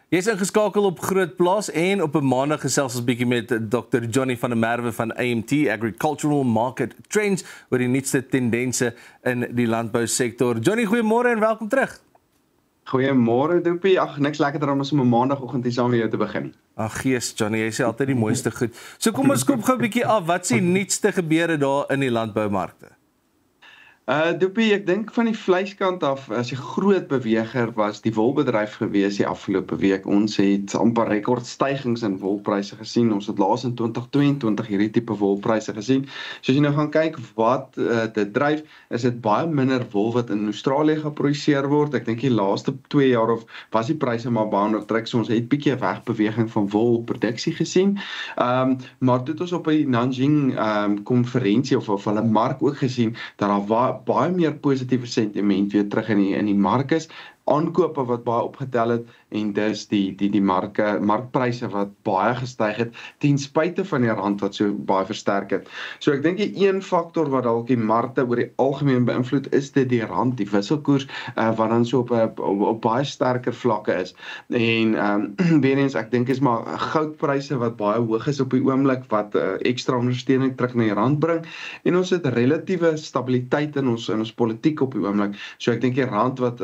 Jy is ingeskakel op Groot Plaas en op 'n maandag gesels ons bietjie met Dr. Johnny van der Merwe van AMT Agricultural Market Trends oor die nuutste tendense in die landbousektor. Johnny, goeiemôre en welkom terug. Goeiemôre Doopie. Ag, niks lekkerder om op 'n maandagooggend hier saam met jou te begin. Ag gees, Johnny, jy sê altyd die mooiste goed. So kom ons skop gou 'n bietjie af. Wat is die nuutste gebeure daar in die landboumarkte? Doopie, ek dink van die vleiskant af, as 'n groot beweger was die wolbedryf gewees die afgelope week. Ons het amper rekordstygings in wolpryse gesien. Ons het laas in 2022 hierdie tipe wolpryse gesien. So as jy nou gaan kyk wat dit dryf, is dit baie minder wol wat in Australië geproduseer word. Ek dink die laaste 2 jaar of was die pryse maar baie onder druk. So ons het 'n bietjie 'n wegbeweging van wolproduksie gesien. Maar dit ons op die Nanjing konferensie of hulle mark ook gesien dat daar baie meer positiewe sentiment weer terug in die mark is. Aankope wat baie opgetel het en dis die markpryse wat baie gestyg het ten spyte van die rand wat so baie versterk het. So ek dink die een faktor wat dalk die markte oor die algemeen beïnvloed is dit die rand, die wisselkoers wat dan so op baie sterker vlakke is. En weer eens ek dink is maar goudpryse wat baie hoog is op die oomblik wat ekstra ondersteuning terug na die rand bring en ons het relatiewe stabiliteit in ons politiek op die oomblik. So ek dink die rand wat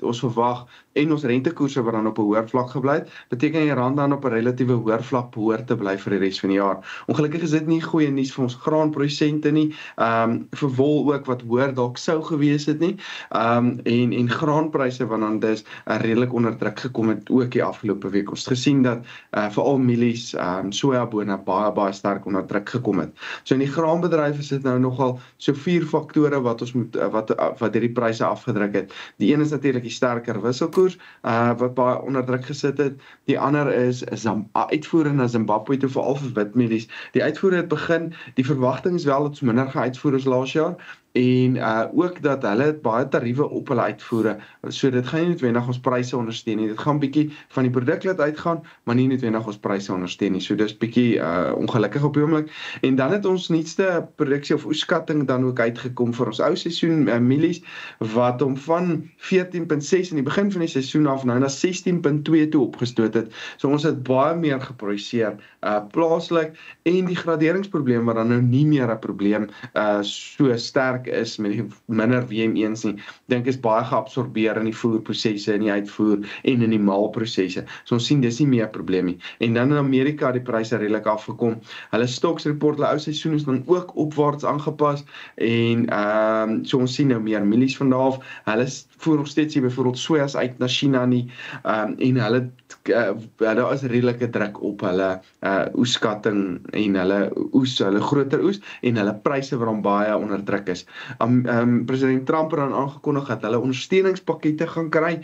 ons verwag en ons rentekoerse wat dan op 'n hoër vlak gebly het, beteken die rand dan op 'n relatiewe hoër vlak behoort te bly vir die res van die jaar. Ongelukkig is dit nie goeie nuus vir ons graanprodusente nie, vir wol ook wat hoër dalk sou gewees het nie, en graanpryse wat dan dus redelik onder druk gekom het ook die afgelope week. Ons het gesien dat veral mielies, sojabone baie sterk onder druk gekom het. So in die graanbedryf is dit nou nogal so 4 faktore wat ons moet wat hierdie pryse afgedruk het. Die een is natuurlik die sterker wisselkoers wat baie onder druk gesit het. Die ander is uitvoere na Zimbabwe toe veral vir witmielies. Die uitvoere het begin. Die verwagting is wel dat ons minder gaan uitvoer as laas jaar. En ook dat hulle baie tariewe op hulle uitvoere. So dit gaan nie noodwendig ons pryse ondersteun nie. Dit gaan bietjie van die produk laat uitgaan, maar nie noodwendig ons pryse ondersteun nie. So dis bietjie ongelukkig op die oomblik. En dan het ons nuutste produksie of oeskatting dan ook uitgekom vir ons ou seisoen mielies wat hom van 14.6 in die begin van die seisoen af nou na 16.2 toe opgestoot het. So ons het baie meer geproduseer plaaslik en die graderingsprobleem wat dan nou nie meer 'n probleem so sterk is met die minder WM1's nie. Dink is baie geabsorbeer in die voerprosesse, in die uitvoer en in die maalprosesse. So ons sien dis nie meer 'n probleem nie. En dan in Amerika het die pryse redelik afgekom. Hulle stocks report, hulle ou seisoen is dan ook opwaarts aangepas en so ons sien nou meer mielies van daar af. Hulle voer nog steeds hier byvoorbeeld sojas uit na China nie en hulle daar is redelike druk op hulle oeskatting en hulle groter oes en hulle pryse wat dan baie onder druk is. President Trump het dan aangekondig dat hulle ondersteuningspakkette gaan kry.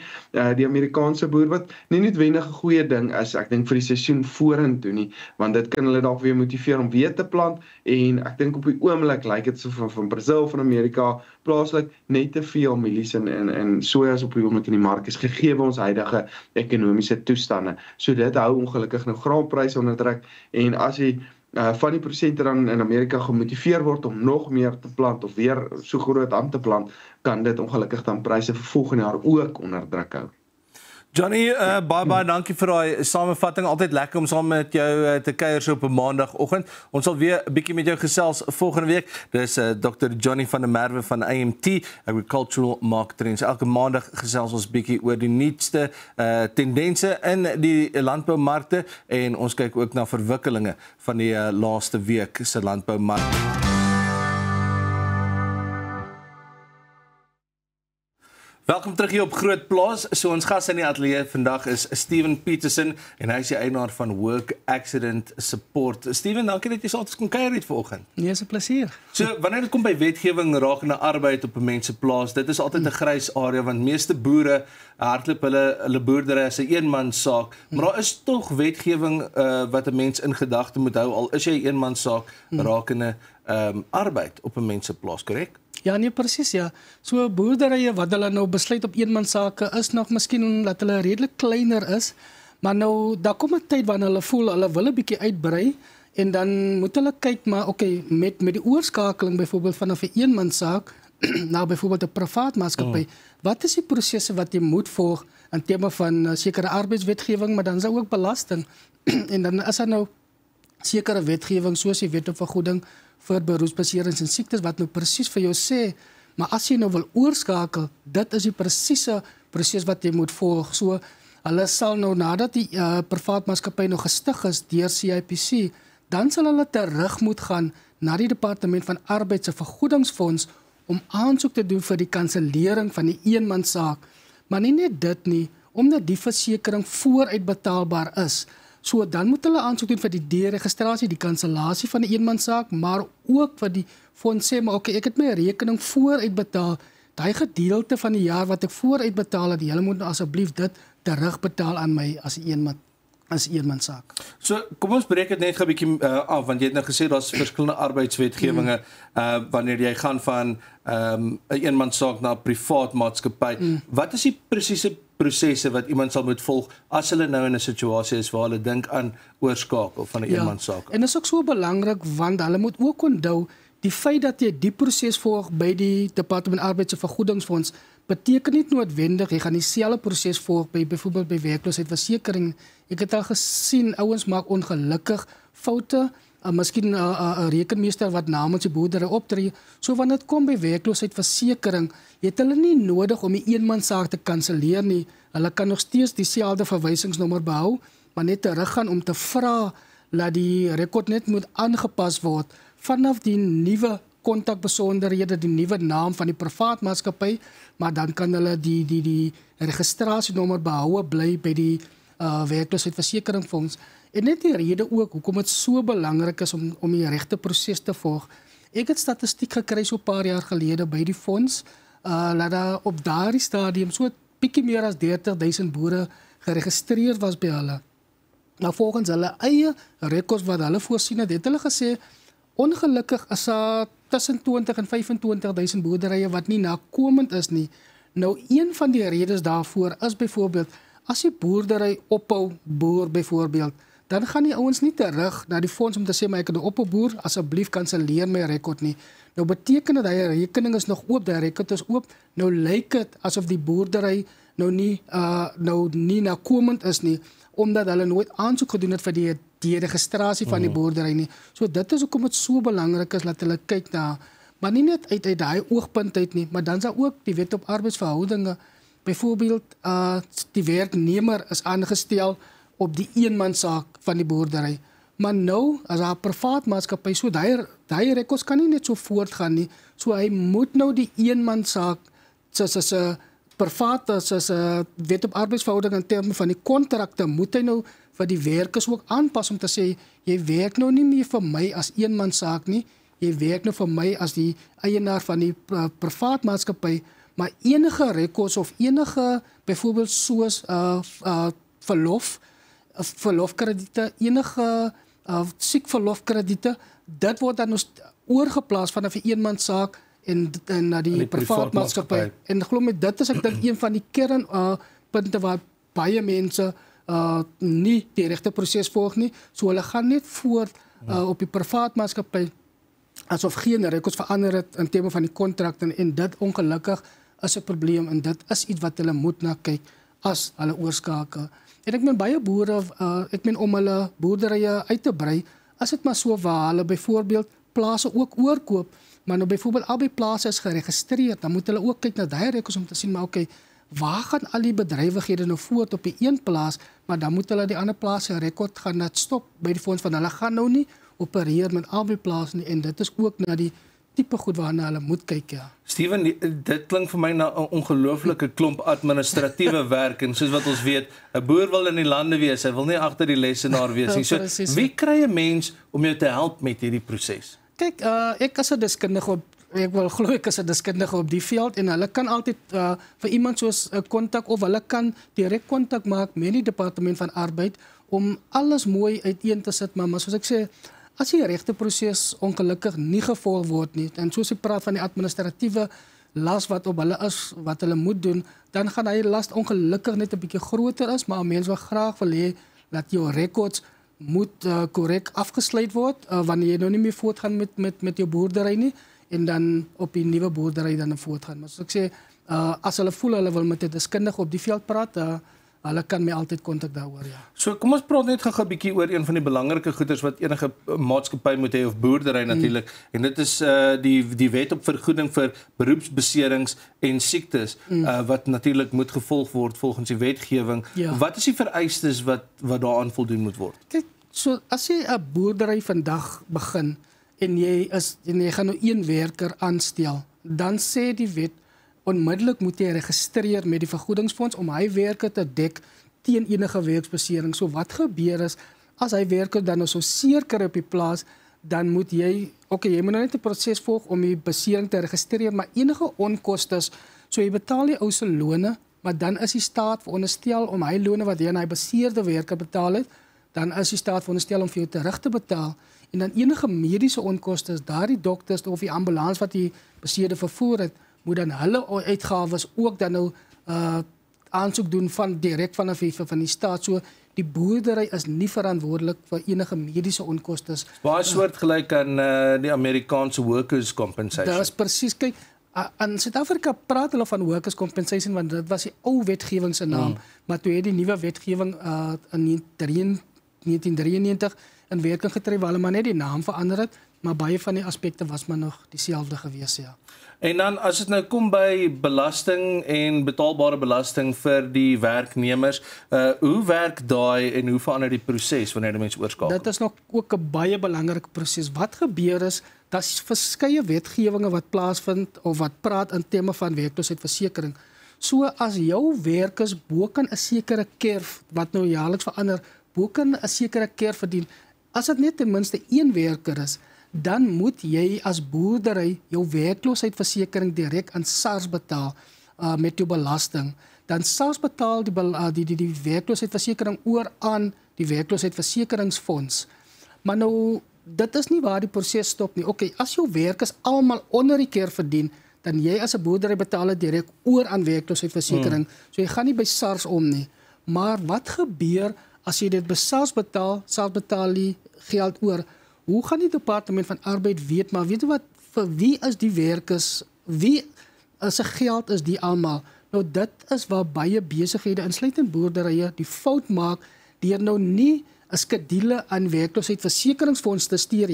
Die Amerikaanse boer wat nie noodwendig 'n goeie ding is, ek dink vir die seisoen vorentoe nie, want dit kan hulle dalk weer motiveer om weer te plant en ek dink op die oomblik lyk dit so van Brazil, van Amerika, plaaslik net te veel mielies en sojas op die oomblik in die mark is gegee ons huidige ekonomiese toestande. So dit hou ongelukkig nou graanpryse onder druk en as jy van die prosente dan in Amerika gemotiveer word om nog meer te plant of weer so groot aan te plant, kan dit ongelukkig dan pryse vir volgende jaar ook onder druk hou. Johnny, baie dankie vir daai samevatting. Altyd lekker om saam met jou te kuier so op 'n maandagooggend. Ons sal weer 'n bietjie met jou gesels volgende week. Dis Dr. Johnny van der Merwe van AMT Agricultural Market Trends. Elke maandag gesels ons bietjie oor die nuutste tendense in die landboumarkte en ons kyk ook na verwikkelinge van die laaste week se landboumark. Welkom terug hier op Groot Plaas. So ons gas in die ateljee vandag is Steven Peterson en hy is die eienaar van Work Accident Support. Steven, dankie dat jy saam kon kuier hier vanoggend. Nee, is 'n plesier. So wanneer dit kom by wetgewing rakende arbeid op 'n mens se plaas, dit is altyd 'n grys area want meeste boere hardloop hulle boerdery as 'n eenmanssaak, maar daar is tog wetgewing wat 'n mens in gedagte moet hou al is jy 'n eenmanssaak rakende arbeid op 'n mens se plaas, korrek? Ja, nee, presies, ja. So boerderye wat hulle nou besluit op eenmansake is nog miskien omdat hulle redelik kleiner is, maar nou daar kom 'n tyd wanneer hulle voel hulle wil 'n bietjie uitbrei en dan moet hulle kyk maar okay, met die oorskakeling byvoorbeeld vanaf 'n eenmanssaak na byvoorbeeld 'n privaat maatskappy, wat is die prosesse wat jy moet volg in terme van sekere arbeidswetgewing, maar dan is daar ook belasting. En dan is daar nou sekere wetgewing soos die wet op vergoeding vir beroepsbeserings en siektes wat nou presies vir jou sê, maar as jy nou wil oorskakel, dit is die presiese proses wat jy moet volg. So hulle sal nou nadat die privaat maatskappy nou gestig is deur CIPC, dan sal hulle terug moet gaan na die Departement van Arbeid se vergoedingsfonds om aansoek te doen vir die kansellering van die eenmanssaak. Maar nie net dit nie, omdat die versekering vooruitbetaalbaar is. So dan moet hulle aansoek doen vir die deregistrasie, die kansellasie van die eenmanssaak, maar ook vir die fonds sê, maar okay, ek het my rekening vooruitbetaal. Daai gedeelte van die jaar wat ek vooruitbetaal het, julle moet nou asseblief dit terugbetaal aan my as 'n eenmanssaak. So kom ons breek dit net 'n bietjie af, want jy het nou gesê daar's verskillende arbeidswetgewinge wanneer jy gaan van 'n eenmanssaak na 'n privaat maatskappy. Wat is die presiese prosesse wat iemand sal moet volg as hulle nou in 'n situasie is waar hulle dink aan oorskakel van 'n eenmanssaak? En dit is ook so belangrik want hulle moet ook onthou die feit dat jy die proses volg by die Departement Arbeid se Vergoedingsfonds beteken nie noodwendig jy gaan dieselfde proses volg by byvoorbeeld by werkloosheidsversekering. Ek het al gesien ouens maak ongelukkig foute, miskien 'n rekenmeester wat namens die boerdery optree. So wanneer dit kom by werkloosheidsversekering, het hulle nie nodig om die eenmanssaak te kanselleer nie. Hulle kan nog steeds dieselfde verwysingsnommer behou, maar net teruggaan om te vra dat die rekord net moet aangepas word vanaf die nuwe kontakbesonderhede, die nuwe naam van die privaat maatskappy, maar dan kan hulle die registrasienommer behoue bly by die werkloosheidsversekeringsfonds. En net die rede ook hoekom dit so belangrik is om die regte proses te volg. Ek het statistiek gekry so 'n paar jaar gelede by die fonds, dat daar op daardie stadium so 'n bietjie meer as 30,000 boere geregistreer was by hulle. Nou volgens hulle eie rekords wat hulle voorsien het hulle gesê ongelukkig is daar tussen 20 en 25,000 boerderye wat nie nakomend is nie. Nou een van die redes daarvoor is byvoorbeeld as die boerdery ophou boer byvoorbeeld, dan gaan die ouens nie terug na die fonds om te sê maar ek het 'n ophou boer, asseblief kanselleer my rekord nie. Nou beteken dit hy rekening is nog oop, die rekord is oop. Nou lyk dit asof die boerdery nou nie nakomend is nie, omdat hulle nooit aansoek gedoen het vir die registrasie van die boerdery nie. So dit is hoekom dit so belangrik is dat hulle kyk na, maar nie net uit daai oogpunt uit nie, maar dan is daar ook die wet op arbeidsverhoudinge. Byvoorbeeld die werknemer is aangestel op die eenmanssaak van die boerdery. Maar nou as 'n privaat maatskappy, so daai rekords kan nie net so voortgaan nie. So hy moet nou die eenmanssaak soos 'n private soos 'n wet op arbeidsverhouding in terme van die kontrakte moet hy nou vir die werkers ook aanpas om te sê jy werk nou nie meer vir my as eenmanssaak nie, jy werk nou vir my as die eienaar van die privaat maatskappy, maar enige rekords of enige byvoorbeeld soos verlofkrediete, enige siekverlofkrediete, dit word dan oorgeplaas vanaf 'n eenmanssaak en na die privaat maatskappy. En glo my, dit is ek dink een van die kernpunte waar baie mense nie die regte proses volg nie. So hulle gaan net voort op die privaat maatskappy asof geen rekords verander het in terme van die kontrak en dit ongelukkig is 'n probleem en dit is iets wat hulle moet na kyk as hulle oorskakel. En ek meen baie boere, om hulle boerderye uit te brei, as dit maar so waar hulle byvoorbeeld plase ook oorkoop, maar nou byvoorbeeld albei plase is geregistreer, dan moet hulle ook kyk na daai rekords om te sien, maar okay, waar gaan al die bedrywighede nou voort op die een plaas, maar dan moet hulle die ander plaas se rekord gaan net stop by die fonds van hulle gaan nou nie opereer met albei plase nie, en dit is ook na die tipe goed waarna hulle moet kyk, ja. Steven, dit klink vir my na 'n ongelooflike klomp administratiewe werk en soos wat ons weet, 'n boer wil in die lande wees, hy wil nie agter die lesenaar wees nie. So wie kry 'n mens om jou te help met hierdie proses? Kyk, ek is 'n deskundige ek is 'n deskundige op die veld en hulle kan altyd vir iemand soos 'n kontak of hulle kan direk kontak maak met die Departement van Arbeid om alles mooi uiteen te sit, maar soos ek sê, as die regte proses ongelukkig nie gevolg word nie, en soos ek praat van die administratiewe las wat op hulle is, wat hulle moet doen, dan gaan hy las ongelukkig net 'n bietjie groter is, maar mense wil graag wil hê dat jou rekords moet korrek afgesluit word, wanneer jy nou nie meer voortgaan met jou boerdery nie, en dan op die nuwe boerdery dan voortgaan. Maar soos ek sê, as hulle voel hulle wil met 'n deskundige op die veld praat, hulle kan my altyd kontak daaroor, ja. So kom ons praat net gou 'n bietjie oor een van die belangrike goeders wat enige maatskappy moet hê of boerdery natuurlik. En dit is die wet op vergoeding vir beroepsbeserings en siektes wat natuurlik moet gevolg word volgens die wetgewing. Ja. Wat is die vereistes wat daaraan voldoen moet word? Kyk, so as jy 'n boerdery vandag begin en jy gaan nou een werker aanstel, dan sê die wet onmiddellik moet jy registreer met die vergoedingsfonds om hy werker te dek teen enige werksbesering. So wat gebeur is, as hy werker dan nou so seer kry op die plaas, dan moet jy jy moet nou net 'n proses volg om die besering te registreer, maar enige onkostes, so jy betaal die ou se lone, maar dan is die staat veronderstel om hy lone wat hy aan hy beseerde werker betaal het, dan is die staat veronderstel om vir jou terug te betaal. En dan enige mediese onkostes, daardie dokters of die ambulans wat die beseerde vervoer het, moet dan hulle uitgawes ook dan nou aansoek doen direk vanaf van die staat. So die boerdery is nie verantwoordelik vir enige mediese onkostes. Baie soortgelyk aan die Amerikaanse workers compensation. Dit is presies, kyk, in Suid-Afrika praat hulle van workers compensation want dit was die ou wetgewing se naam, maar toe het die nuwe wetgewing in 1993 in werking getree waar hulle maar net die naam verander het, maar baie van die aspekte was maar nog dieselfde gewees, ja. En dan as dit nou kom by belasting en betaalbare belasting vir die werknemers, hoe werk daai en hoe verander die proses wanneer die mense oorskakel? Dit is nog ook 'n baie belangrike proses. Wat gebeur is, daar's verskeie wetgewinge wat plaasvind of wat praat in terme van werkloosheidsversekering. So as jou werkers bo kan 'n sekere kerf wat nou jaarliks verander, bo kan 'n sekere kerf verdien. As dit net ten minste een werker is, dan moet jy as boerdery jou werkloosheidsversekering direk aan SARS betaal met jou belasting. Dan SARS betaal die werkloosheidsversekering oor aan die werkloosheidsversekeringsfonds. Maar nou, dit is nie waar die proses stop nie. As jou werkers almal onder die kerf verdien, dan jy as 'n boerdery betaal direk oor aan werkloosheidsversekering. So jy gaan nie by SARS om nie. Maar wat gebeur as jy dit by SARS betaal die geld oor? Hoe gaan die departement van arbeid weet, maar weet jy wat, vir wie is die werkers, wie se geld is die almal? Nou dit is waar baie besighede, insluitend boerderye, die fout maak, deur nou nie 'n skedule aan werkloosheidsversekeringsfonds te stuur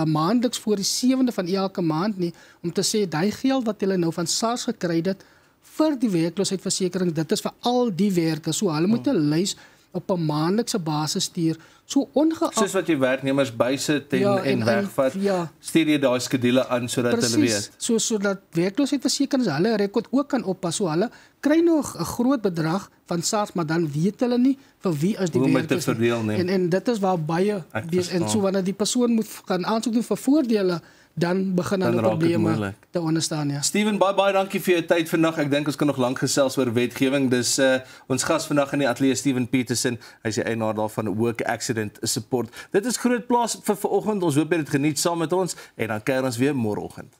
maandeliks voor die 7de van elke maand nie, om te sê, die geld wat hulle nou van SARS gekry het, vir die werkloosheidsversekering, dit is vir al die werkers, so hulle moet 'n lys op 'n maandelikse basis stuur. So ongeag soos wat jy werknemers bysit en wegvat, stuur jy daai skedule aan sodat hulle weet. Sodat werkloosheidsversekerings hulle rekord ook kan oppas. So hulle kry nog 'n groot bedrag van SARS, maar dan weet hulle nie vir wie is die werkers nie. En dit is waar baie en so wanneer die persoon moet gaan aansoek doen vir voordele, dan begin hulle probleme te onderstaan, ja. Steven, baie dankie vir jou tyd vandag. Ek dink ons kan nog lank gesels oor wetgewing. Dis ons gas vandag in die ateljee, Steven Petersen. Hy is die eienaar daarvan Work Accident Support. Dit is Groot Plaas vir vanoggend. Ons hoop jy het dit geniet saam met ons en dan kuier ons weer môreoggend.